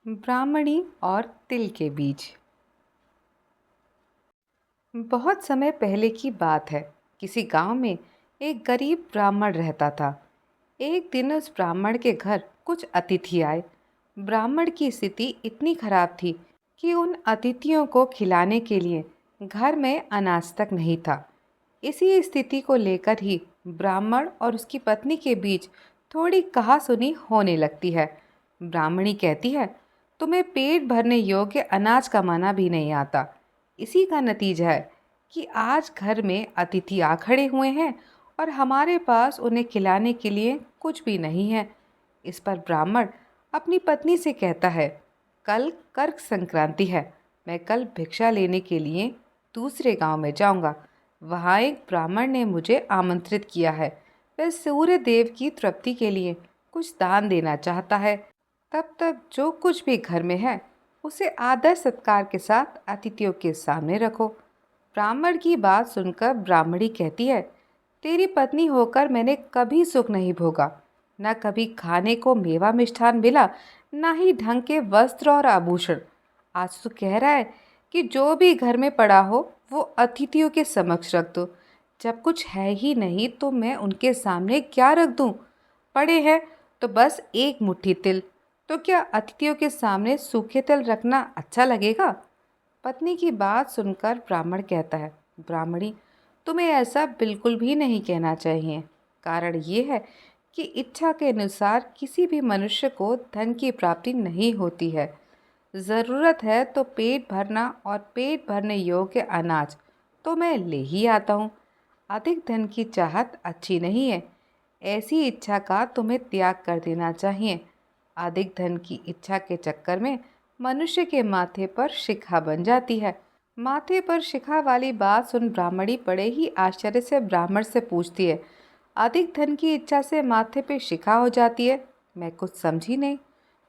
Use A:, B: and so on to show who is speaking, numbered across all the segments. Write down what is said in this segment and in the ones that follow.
A: ब्राह्मणी और तिल के बीज। बहुत समय पहले की बात है। किसी गांव में एक गरीब ब्राह्मण रहता था। एक दिन उस ब्राह्मण के घर कुछ अतिथि आए। ब्राह्मण की स्थिति इतनी खराब थी कि उन अतिथियों को खिलाने के लिए घर में अनाज तक नहीं था। इसी स्थिति को लेकर ही ब्राह्मण और उसकी पत्नी के बीच थोड़ी कहासुनी होने लगती है। ब्राह्मणी कहती है, तुम्हें पेट भरने योग्य अनाज कमाना भी नहीं आता। इसी का नतीजा है कि आज घर में अतिथि आ खड़े हुए हैं और हमारे पास उन्हें खिलाने के लिए कुछ भी नहीं है। इस पर ब्राह्मण अपनी पत्नी से कहता है, कल कर्क संक्रांति है। मैं कल भिक्षा लेने के लिए दूसरे गांव में जाऊंगा। वहाँ एक ब्राह्मण ने मुझे आमंत्रित किया है। वह सूर्य देव की तृप्ति के लिए कुछ दान देना चाहता है। तब तक जो कुछ भी घर में है उसे आदर सत्कार के साथ अतिथियों के सामने रखो। ब्राह्मण की बात सुनकर ब्राह्मणी कहती है, तेरी पत्नी होकर मैंने कभी सुख नहीं भोगा। न कभी खाने को मेवा मिष्ठान मिला, न ही ढंग के वस्त्र और आभूषण। आज तो कह रहा है कि जो भी घर में पड़ा हो वो अतिथियों के समक्ष रख दो। जब कुछ है ही नहीं तो मैं उनके सामने क्या रख दूं? पड़े हैं तो बस एक मुट्ठी तिल। तो क्या अतिथियों के सामने सूखे तिल रखना अच्छा लगेगा? पत्नी की बात सुनकर ब्राह्मण कहता है, ब्राह्मणी, तुम्हें ऐसा बिल्कुल भी नहीं कहना चाहिए। कारण ये है कि इच्छा के अनुसार किसी भी मनुष्य को धन की प्राप्ति नहीं होती है। ज़रूरत है तो पेट भरना और पेट भरने योग्य अनाज तो मैं ले ही आता हूँ। अधिक धन की चाहत अच्छी नहीं है। ऐसी इच्छा का तुम्हें त्याग कर देना चाहिए। अधिक धन की इच्छा के चक्कर में मनुष्य के माथे पर शिखा बन जाती है। माथे पर शिखा वाली बात सुन ब्राह्मणी बड़े ही आश्चर्य से ब्राह्मण से पूछती है, अधिक धन की इच्छा से माथे पे शिखा हो जाती है? मैं कुछ समझी नहीं।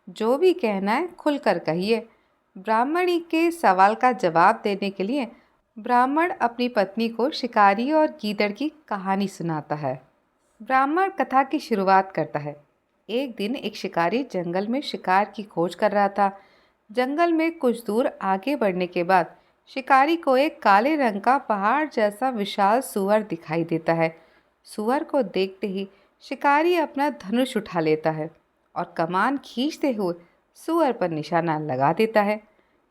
A: जो भी कहना है खुलकर कहिए। ब्राह्मणी के सवाल का जवाब देने के लिए ब्राह्मण अपनी पत्नी को शिकारी और गीदड़ की कहानी सुनाता है। ब्राह्मण कथा की शुरुआत करता है। एक दिन एक शिकारी जंगल में शिकार की खोज कर रहा था। जंगल में कुछ दूर आगे बढ़ने के बाद शिकारी को एक काले रंग का पहाड़ जैसा विशाल सूअर दिखाई देता है। सूअर को देखते ही शिकारी अपना धनुष उठा लेता है और कमान खींचते हुए सूअर पर निशाना लगा देता है।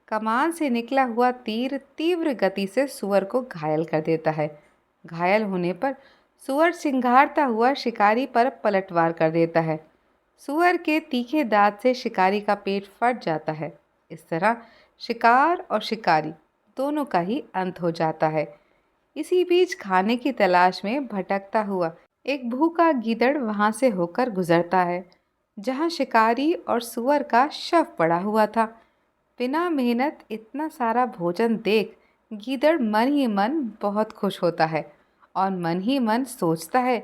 A: कमान से निकला हुआ तीर तीव्र गति से सूअर को घायल कर देता है। घायल होने पर सूअर चिंघाड़ता हुआ शिकारी पर पलटवार कर देता है। सूअर के तीखे दांत से शिकारी का पेट फट जाता है। इस तरह शिकार और शिकारी दोनों का ही अंत हो जाता है। इसी बीच खाने की तलाश में भटकता हुआ एक भूखा गीदड़ वहां से होकर गुजरता है, जहां शिकारी और सूअर का शव पड़ा हुआ था। बिना मेहनत इतना सारा भोजन देख गीदड़ मन ही मन बहुत खुश होता है और मन ही मन सोचता है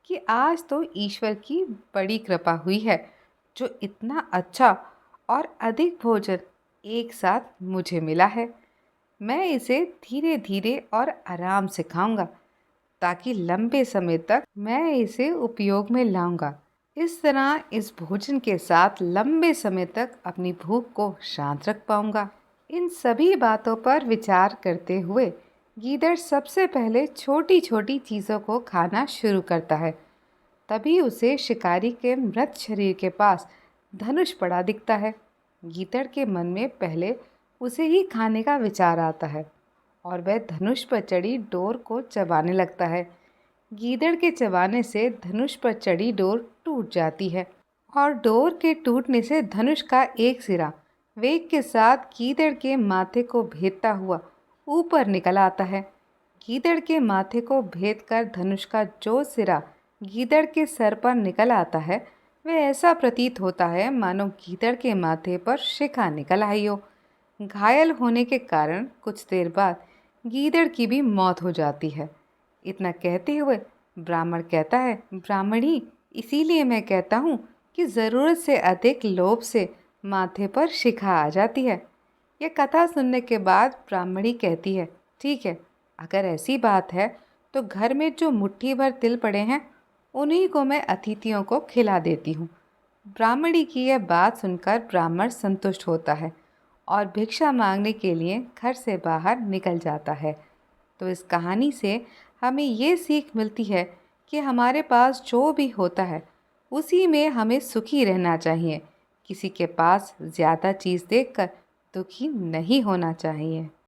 A: कि आज तो ईश्वर की बड़ी कृपा हुई है, जो इतना अच्छा और अधिक भोजन एक साथ मुझे मिला है। मैं इसे धीरे धीरे और आराम से खाऊंगा, ताकि लंबे समय तक मैं इसे उपयोग में लाऊंगा। इस तरह इस भोजन के साथ लंबे समय तक अपनी भूख को शांत रख पाऊंगा। इन सभी बातों पर विचार करते हुए गीदड़ सबसे पहले छोटी छोटी चीज़ों को खाना शुरू करता है। तभी उसे शिकारी के मृत शरीर के पास धनुष पड़ा दिखता है। गीदड़ के मन में पहले उसे ही खाने का विचार आता है और वह धनुष पर चढ़ी डोर को चबाने लगता है। गीदड़ के चबाने से धनुष पर चढ़ी डोर टूट जाती है और डोर के टूटने से धनुष का एक सिरा वेग के साथ गीदड़ के माथे को भेदता हुआ ऊपर निकल आता है। गीदड़ के माथे को भेद कर धनुष का जो सिरा गीदड़ के सर पर निकल आता है, वह ऐसा प्रतीत होता है मानो गीदड़ के माथे पर शिखा निकल आई हो। घायल होने के कारण कुछ देर बाद गीदड़ की भी मौत हो जाती है। इतना कहते हुए ब्राह्मण कहता है, ब्राह्मणी, इसीलिए मैं कहता हूँ कि ज़रूरत से अधिक लोभ से माथे पर शिखा आ जाती है। यह कथा सुनने के बाद ब्राह्मणी कहती है, ठीक है, अगर ऐसी बात है तो घर में जो मुट्ठी भर तिल पड़े हैं उन्हीं को मैं अतिथियों को खिला देती हूँ। ब्राह्मणी की यह बात सुनकर ब्राह्मण संतुष्ट होता है और भिक्षा मांगने के लिए घर से बाहर निकल जाता है। तो इस कहानी से हमें ये सीख मिलती है कि हमारे पास जो भी होता है उसी में हमें सुखी रहना चाहिए। किसी के पास ज़्यादा चीज़ देखकर दुखी नहीं होना चाहिए।